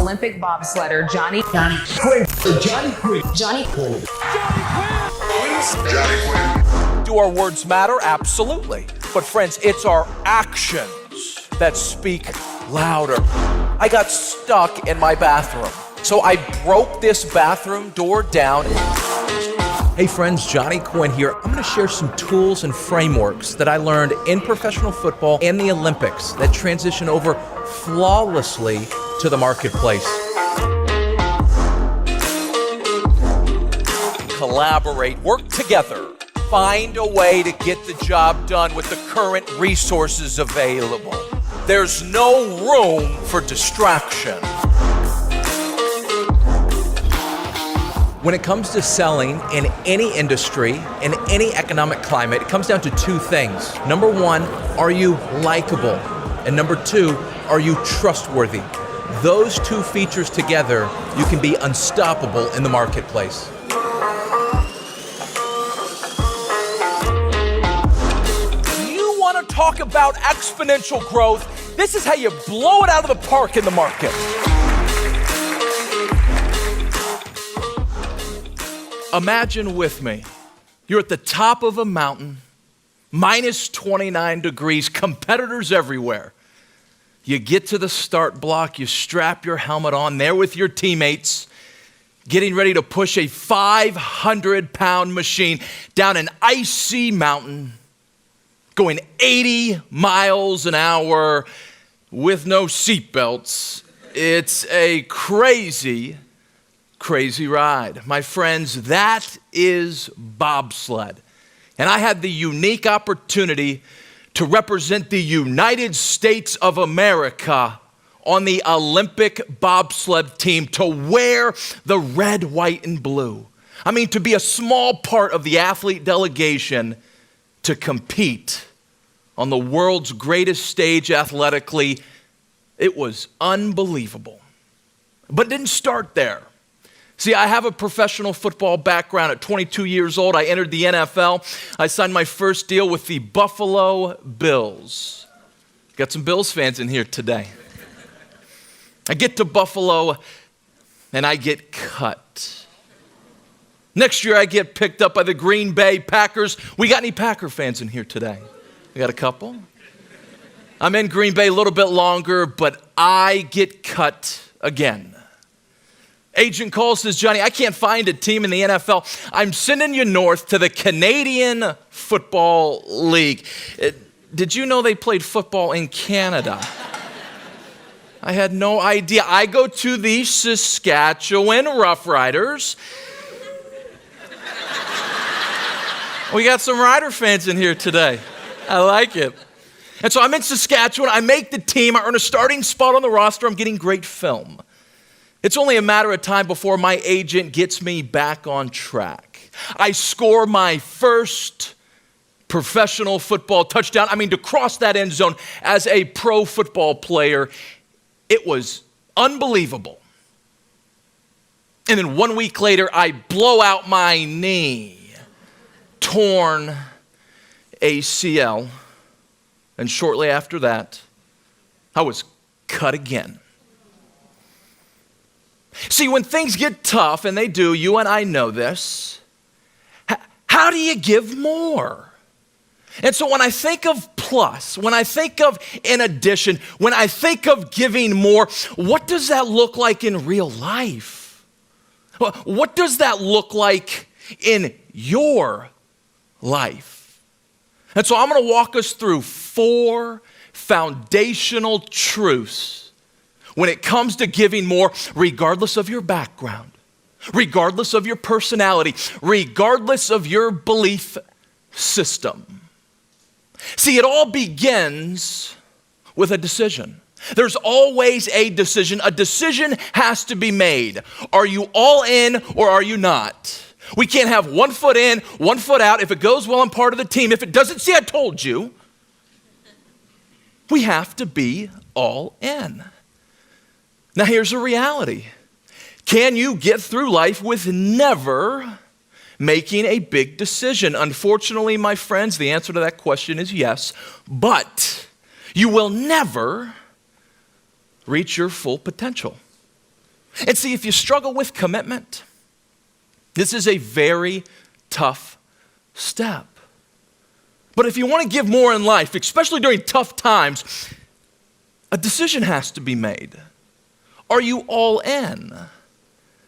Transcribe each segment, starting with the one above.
Olympic bobsledder Johnny Quinn. Johnny Quinn. Johnny Quinn. Johnny Quinn. Do our words matter? Absolutely. But friends, it's our actions that speak louder. I got stuck in my bathroom, so I broke this bathroom door down. Hey friends, Johnny Quinn here. I'm going to share some tools and frameworks that I learned in professional football and the Olympics that transition over flawlessly to the marketplace. Collaborate, work together, find a way to get the job done with the current resources available. There's no room for distraction. When it comes to selling in any industry, in any economic climate, it comes down to two things. Number one, are you likable? And number two, are you trustworthy? Those two features together, you can be unstoppable in the marketplace. You want to talk about exponential growth? This is how you blow it out of the park in the market. Imagine with me, you're at the top of a mountain, minus 29 degrees, competitors everywhere. You get to the start block, you strap your helmet on, there with your teammates, getting ready to push a 500-pound machine down an icy mountain, going 80 miles an hour with no seatbelts. It's a crazy ride. My friends, that is bobsled. And I had the unique opportunity to represent the United States of America on the Olympic bobsled team, to wear the red, white, and blue. I mean, to be a small part of the athlete delegation to compete on the world's greatest stage athletically. It was unbelievable. But it didn't start there. See, I have a professional football background. At 22 years old, I entered the NFL. I signed my first deal with the Buffalo Bills. Got some Bills fans in here today. I get to Buffalo, and I get cut. Next year, I get picked up by the Green Bay Packers. We got any Packer fans in here today? We got a couple. I'm in Green Bay a little bit longer, but I get cut again. Agent calls, says, Johnny, I can't find a team in the NFL. I'm sending you north to the Canadian Football League. Did you know they played football in Canada? I had no idea. I go to the Saskatchewan Roughriders. We got some Rider fans in here today. I like it. And so I'm in Saskatchewan. I make the team. I earn a starting spot on the roster. I'm getting great film. It's only a matter of time before my agent gets me back on track. I score my first professional football touchdown. I mean, to cross that end zone as a pro football player, it was unbelievable. And then 1 week later, I blow out my knee, torn ACL. And shortly after that, I was cut again. See, when things get tough, and they do, you and I know this, how do you give more? And so when I think of plus, when I think of in addition, when I think of giving more, what does that look like in real life? What does that look like in your life? And so I'm going to walk us through 4 foundational truths when it comes to giving more, regardless of your background, regardless of your personality, regardless of your belief system. See, it all begins with a decision. There's always a decision. A decision has to be made. Are you all in or are you not? We can't have 1 foot in, 1 foot out. If it goes well, I'm part of the team. If it doesn't, see, I told you. We have to be all in. Now, here's a reality. Can you get through life with never making a big decision? Unfortunately, my friends, the answer to that question is yes, but you will never reach your full potential. And see, if you struggle with commitment, this is a very tough step. But if you want to give more in life, especially during tough times, a decision has to be made. Are you all in?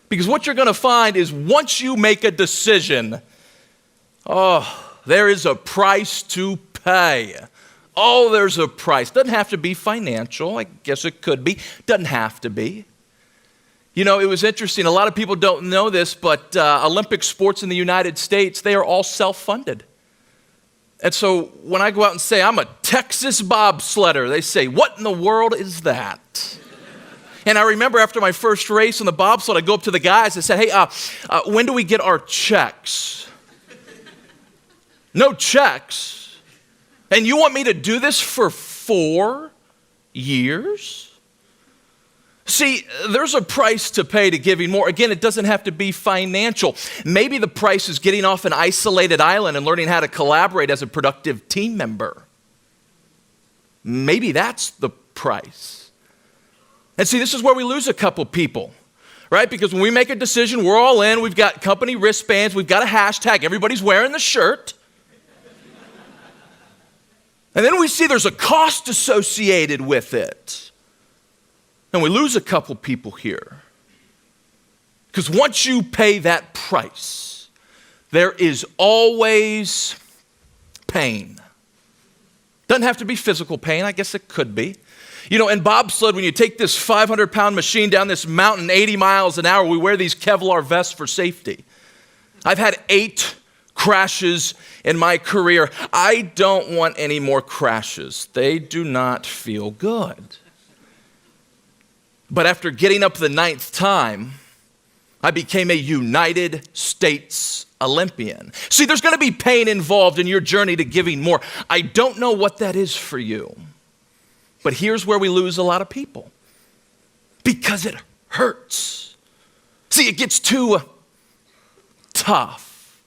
Because what you're going to find is once you make a decision, there is a price to pay. Oh, there's a price. Doesn't have to be financial. I guess it could be. Doesn't have to be. You know, it was interesting. A lot of people don't know this, but Olympic sports in the United States, they are all self-funded. And so when I go out and say, I'm a Texas bobsledder, they say, what in the world is that? And I remember after my first race on the bobsled, I go up to the guys and said, hey, when do we get our checks? No checks. And you want me to do this for 4 years? See, there's a price to pay to giving more. Again, it doesn't have to be financial. Maybe the price is getting off an isolated island and learning how to collaborate as a productive team member. Maybe that's the price. And see, this is where we lose a couple people, right? Because when we make a decision, we're all in. We've got company wristbands. We've got a hashtag. Everybody's wearing the shirt. And then we see there's a cost associated with it. And we lose a couple people here. Because once you pay that price, there is always pain. Doesn't have to be physical pain. I guess it could be. You know, in bobsled, when you take this 500-pound machine down this mountain 80 miles an hour, we wear these Kevlar vests for safety. I've had 8 crashes in my career. I don't want any more crashes. They do not feel good. But after getting up the 9th time, I became a United States Olympian. See, there's going to be pain involved in your journey to giving more. I don't know what that is for you. But here's where we lose a lot of people. Because it hurts. See, it gets too tough.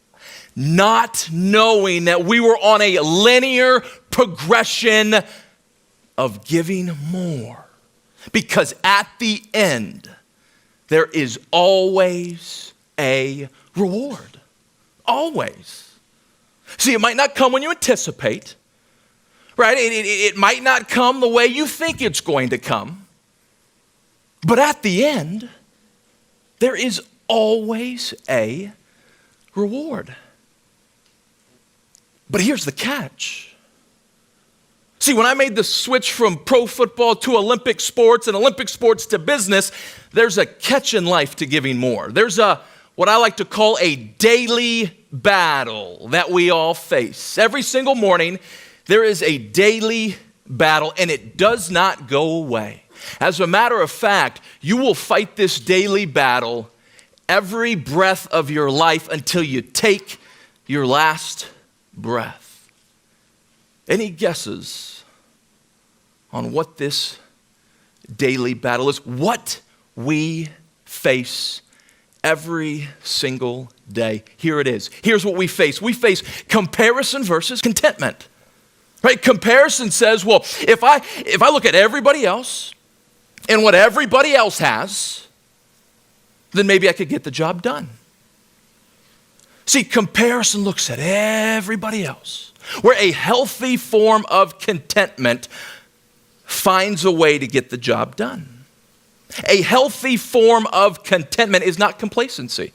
Not knowing that we were on a linear progression of giving more. Because at the end, there is always a reward. Always. See, it might not come when you anticipate, right? It might not come the way you think it's going to come. But at the end, there is always a reward. But here's the catch. See, when I made the switch from pro football to Olympic sports and Olympic sports to business, there's a catch in life to giving more. There's what I like to call a daily battle that we all face. Every single morning, there is a daily battle, and it does not go away. As a matter of fact, you will fight this daily battle every breath of your life until you take your last breath. Any guesses on what this daily battle is? What we face every single day. Here it is. Here's what we face. We face comparison versus contentment. Right? Comparison says, well, if I look at everybody else and what everybody else has, then maybe I could get the job done. See, comparison looks at everybody else, where a healthy form of contentment finds a way to get the job done. A healthy form of contentment is not complacency.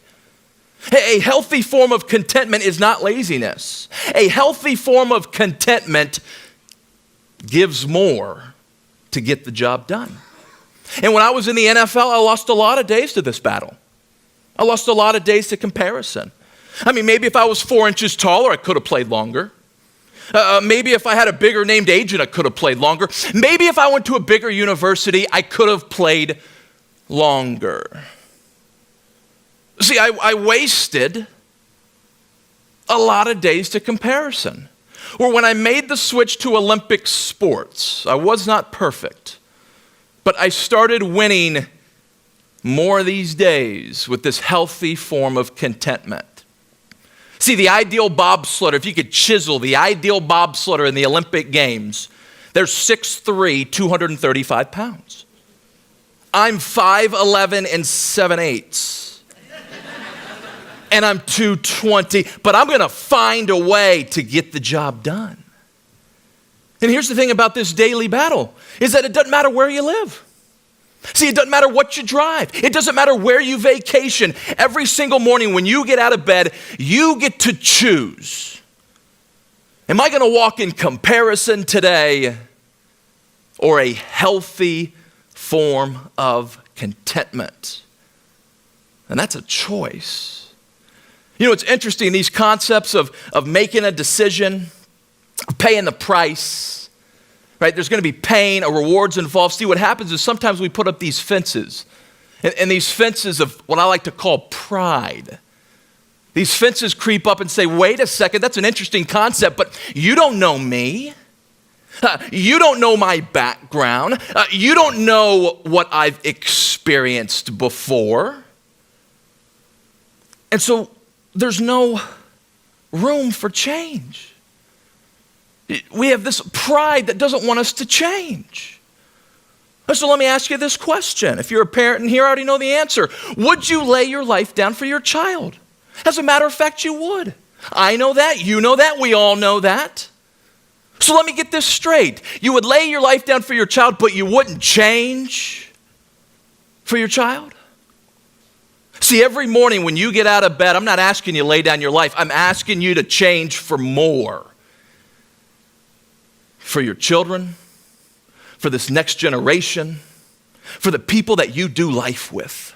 A healthy form of contentment is not laziness. A healthy form of contentment gives more to get the job done. And when I was in the NFL, I lost a lot of days to this battle. I lost a lot of days to comparison. I mean, maybe if I was 4 inches taller, I could have played longer. Maybe if I had a bigger named agent, I could have played longer. Maybe if I went to a bigger university, I could have played longer. See, I wasted a lot of days to comparison. Or when I made the switch to Olympic sports, I was not perfect, but I started winning more these days with this healthy form of contentment. See, the ideal bobsledder, if you could chisel the ideal bobsledder in the Olympic Games, they're 6'3", 235 pounds. I'm 5'11" and 7/8. And I'm 220, but I'm going to find a way to get the job done. And here's the thing about this daily battle, is that it doesn't matter where you live. See, it doesn't matter what you drive. It doesn't matter where you vacation. Every single morning when you get out of bed, you get to choose. Am I going to walk in comparison today or a healthy form of contentment? And that's a choice. You know, it's interesting, these concepts of making a decision, paying the price, right? There's going to be pain or rewards involved. See, what happens is sometimes we put up these fences, and these fences of what I like to call pride. These fences creep up and say, wait a second, that's an interesting concept, but you don't know me. You don't know my background. You don't know what I've experienced before. And so there's no room for change. We have this pride that doesn't want us to change. So let me ask you this question. If you're a parent in here, I already know the answer. Would you lay your life down for your child? As a matter of fact, you would. I know that. You know that. We all know that. So let me get this straight. You would lay your life down for your child, but you wouldn't change for your child? See, every morning when you get out of bed, I'm not asking you to lay down your life. I'm asking you to change for more. For your children, for this next generation, for the people that you do life with.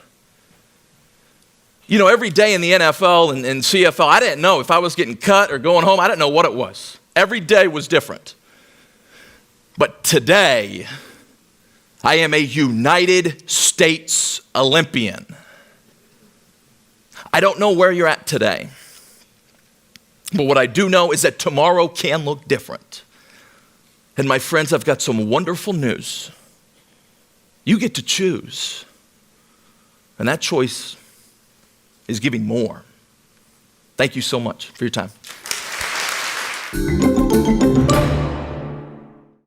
You know, every day in the NFL and CFL, I didn't know if I was getting cut or going home. I didn't know what it was. Every day was different. But today, I am a United States Olympian. I don't know where you're at today. But what I do know is that tomorrow can look different. And my friends, I've got some wonderful news. You get to choose. And that choice is giving more. Thank you so much for your time.